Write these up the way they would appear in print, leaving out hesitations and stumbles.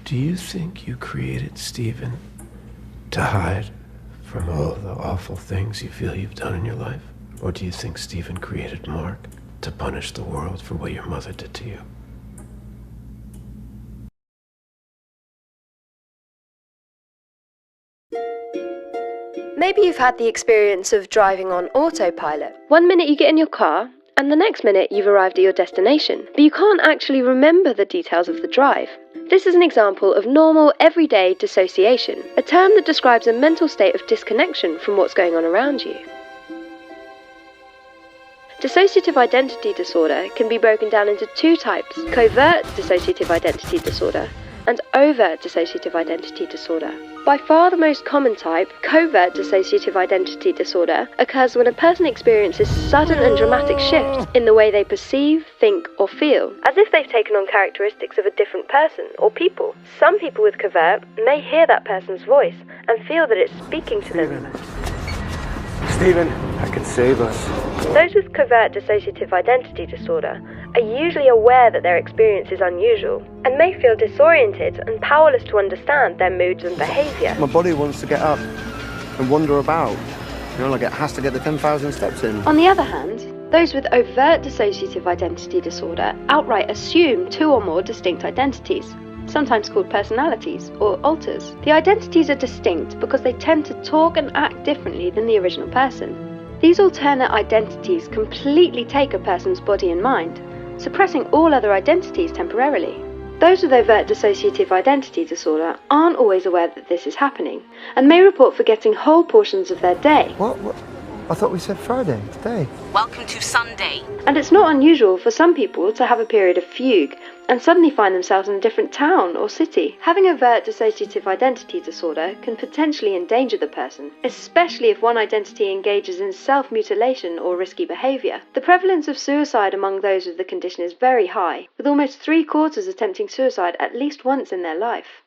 Do you think you created Stephen to hide from all the awful things you feel you've done in your life? Or do you think Stephen created Mark to punish the world for what your mother did to you? Maybe you've had the experience of driving on autopilot. 1 minute you get in your car, and the next minute you've arrived at your destination, but you can't actually remember the details of the drive. This is an example of normal, everyday dissociation, a term that describes a mental state of disconnection from what's going on around you. Dissociative identity disorder can be broken down into two types: covert dissociative identity disorder and overt dissociative identity disorder. By far the most common type, covert dissociative identity disorder, occurs when a person experiences sudden and dramatic shifts in the way they perceive, think, or feel, as if they've taken on characteristics of a different person or people. Some people with covert may hear that person's voice and feel that it's speaking to them. Stephen, I can save us. Those with covert dissociative identity disorder are usually aware that their experience is unusual and may feel disoriented and powerless to understand their moods and behaviour. My body wants to get up and wander about. You know, like it has to get the 10,000 steps in. On the other hand, those with overt dissociative identity disorder outright assume two or more distinct identities, sometimes called personalities or alters. The identities are distinct because they tend to talk and act differently than the original person. These alternate identities completely take a person's body and mind, suppressing all other identities temporarily. Those with overt dissociative identity disorder aren't always aware that this is happening, and may report forgetting whole portions of their day. What? I thought we said Friday, today. Welcome to Sunday. And it's not unusual for some people to have a period of fugue and suddenly find themselves in a different town or city. Having overt dissociative identity disorder can potentially endanger the person, especially if one identity engages in self-mutilation or risky behaviour. The prevalence of suicide among those with the condition is very high, with almost 3/4 attempting suicide at least once in their life.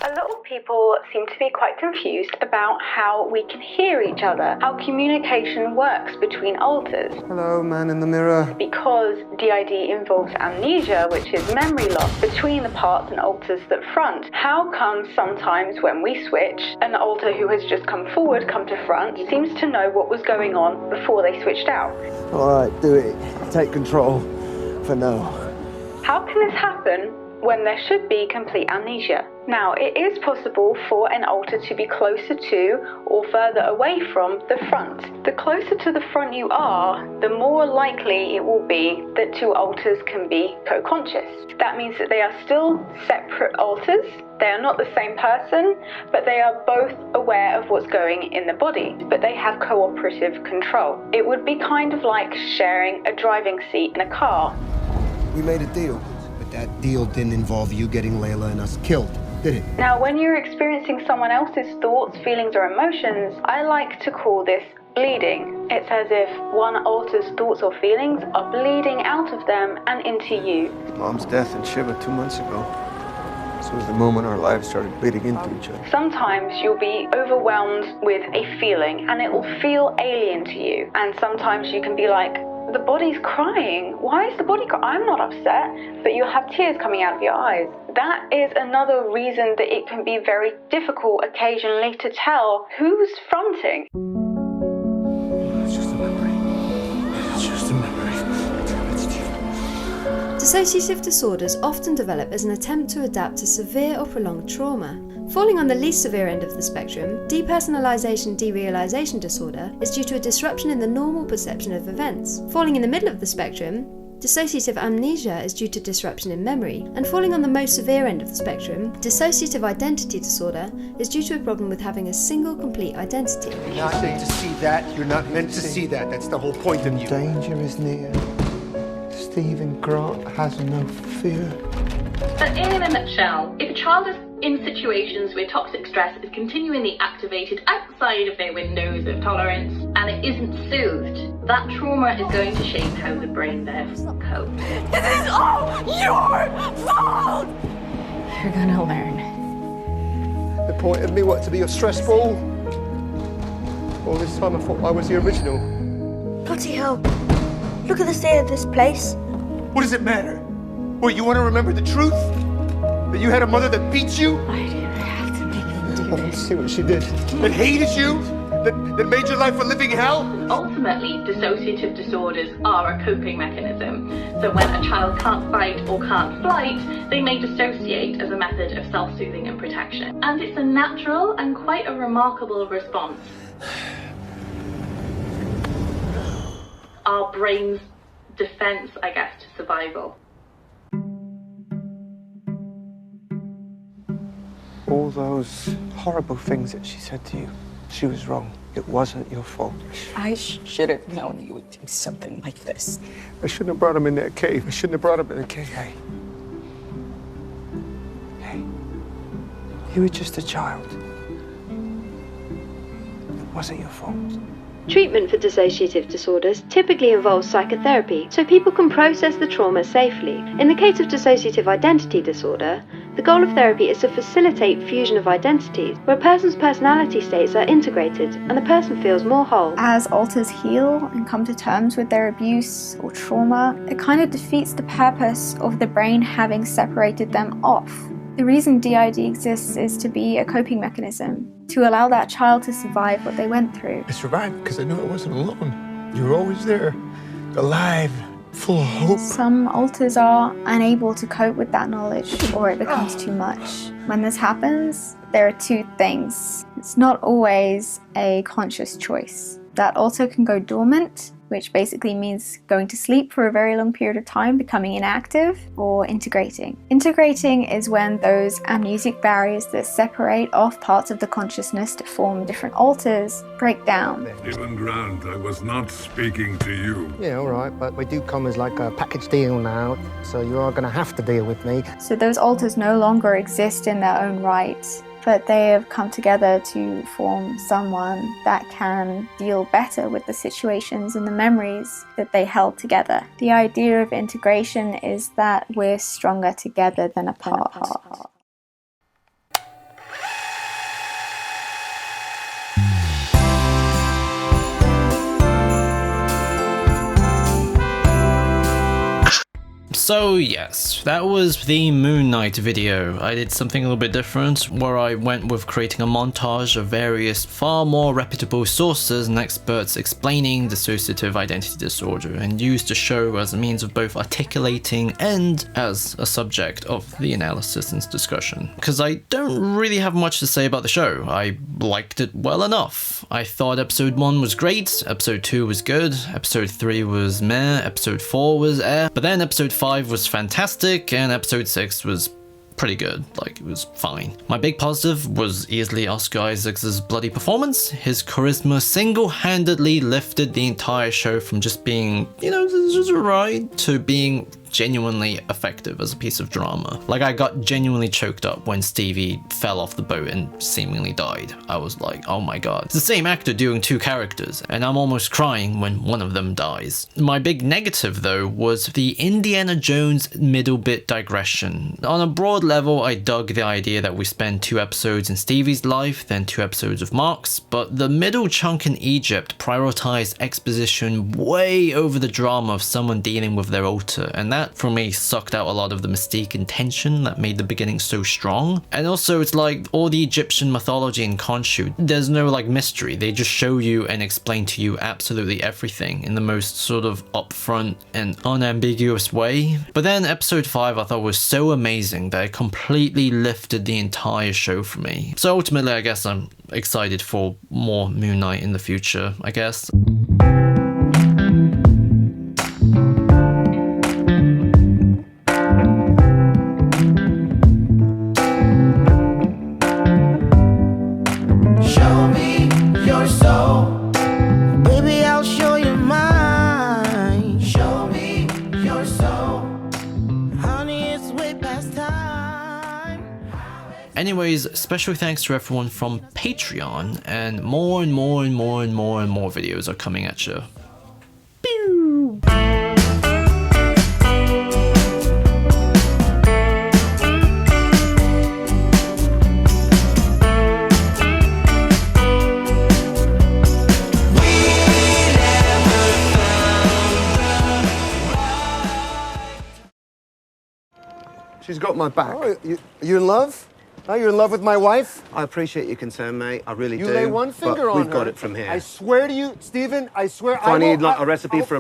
A lot of people seem to be quite confused about how we can hear each other, how communication works between alters. Hello, man in the mirror. Because DID involves amnesia, which is memory loss between the parts and alters that front. How come sometimes when we switch, an alter who has just come forward, come to front, seems to know what was going on before they switched out? Alright, do it. Take control for now. How can this happen when there should be complete amnesia? Now, it is possible for an alter to be closer to or further away from the front. The closer to the front you are, the more likely it will be that two alters can be co-conscious. That means that they are still separate alters. They are not the same person, but they are both aware of what's going in the body, but they have cooperative control. It would be kind of like sharing a driving seat in a car. We made a deal, but that deal didn't involve you getting Layla and us killed, did it? Now, when you're experiencing someone else's thoughts, feelings, or emotions, I like to call this bleeding. It's as if one alter's thoughts or feelings are bleeding out of them and into you. Mom's death in Shiva 2 months ago. This was the moment our lives started bleeding into each other. Sometimes you'll be overwhelmed with a feeling and it will feel alien to you. And sometimes you can be like, the body's crying. Why is the body crying? I'm not upset, but you'll have tears coming out of your eyes. That is another reason that it can be very difficult occasionally to tell who's fronting. It's just a memory. It's just a memory. Damn it, Stephen. Dissociative disorders often develop as an attempt to adapt to severe or prolonged trauma. Falling on the least severe end of the spectrum, depersonalization-derealization disorder is due to a disruption in the normal perception of events. Falling in the middle of the spectrum, dissociative amnesia is due to disruption in memory. And falling on the most severe end of the spectrum, dissociative identity disorder is due to a problem with having a single complete identity. You're not meant to see that. You're not meant to see that. That's the whole point of you. Danger is near. Stephen Grant has no fear. But in a nutshell, if a child is in situations where toxic stress is continually activated outside of their windows of tolerance and it isn't soothed, that trauma is going to shape how the brain therefore copes. This is all your fault! You're gonna learn. The point of me wanting to be your stress ball. All this time I thought I was the original. Bloody hell. Look at the state of this place. What does it matter? What, you want to remember the truth? That you had a mother that beat you? Why do I have to make you do this? See what she did. That hated you? That made your life a living hell? Ultimately, dissociative disorders are a coping mechanism. So when a child can't fight or can't flight, they may dissociate as a method of self-soothing and protection. And it's a natural and quite a remarkable response. Our brain's defense, I guess, to survival. All those horrible things that she said to you, she was wrong. It wasn't your fault. I should have known you would do something like this. I shouldn't have brought him in that cave. I shouldn't have brought him in the cave. Hey. Hey. You were just a child. It wasn't your fault. Treatment for dissociative disorders typically involves psychotherapy so people can process the trauma safely. In the case of dissociative identity disorder, the goal of therapy is to facilitate fusion of identities, where a person's personality states are integrated and the person feels more whole. As alters heal and come to terms with their abuse or trauma, it kind of defeats the purpose of the brain having separated them off. The reason DID exists is to be a coping mechanism, to allow that child to survive what they went through. I survived because I knew I wasn't alone. You were always there, alive, full of hope. Some alters are unable to cope with that knowledge, or it becomes too much. When this happens, there are two things. It's not always a conscious choice. That alter can go dormant, which basically means going to sleep for a very long period of time, becoming inactive, or integrating. Integrating is when those amnesic barriers that separate off parts of the consciousness to form different alters break down. Stephen Grant, I was not speaking to you. Yeah, all right, but we do come as like a package deal now, so you are going to have to deal with me. So those alters no longer exist in their own right, but they have come together to form someone that can deal better with the situations and the memories that they held together. The idea of integration is that we're stronger together than apart. So yes, that was the Moon Knight video. I did something a little bit different, where I went with creating a montage of various far more reputable sources and experts explaining dissociative identity disorder, and used the show as a means of both articulating and as a subject of the analysis and discussion. Because I don't really have much to say about the show. I liked it well enough. I thought episode 1 was great, episode 2 was good, episode 3 was meh, episode 4 was but then episode 5 was fantastic, and episode 6 was pretty good, like it was fine. My big positive was easily Oscar Isaac's bloody performance. His charisma single-handedly lifted the entire show from just being, you know, just right, to being genuinely effective as a piece of drama. Like, I got genuinely choked up when Stevie fell off the boat and seemingly died. I was like, oh my god. It's the same actor doing two characters, and I'm almost crying when one of them dies. My big negative, though, was the Indiana Jones middle bit digression. On a broad level, I dug the idea that we spend 2 episodes in Stevie's life, then 2 episodes of Mark's, but the middle chunk in Egypt prioritized exposition way over the drama of someone dealing with their alter, and that for me sucked out a lot of the mystique and tension that made the beginning so strong. And also, it's like all the Egyptian mythology in Khonshu, there's no like mystery, they just show you and explain to you absolutely everything in the most sort of upfront and unambiguous way. But then episode 5 I thought was so amazing that it completely lifted the entire show for me. So ultimately, I guess I'm excited for more Moon Knight in the future, I guess. Anyways, special thanks to everyone from Patreon, and more videos are coming at you. Pew! She's got my back. Oh, you in love? Oh, you're in love with my wife? I appreciate your concern, mate. I really do. You lay one finger but on her. we've got it from here. I swear to you, Stephen, I swear If I need like a recipe for a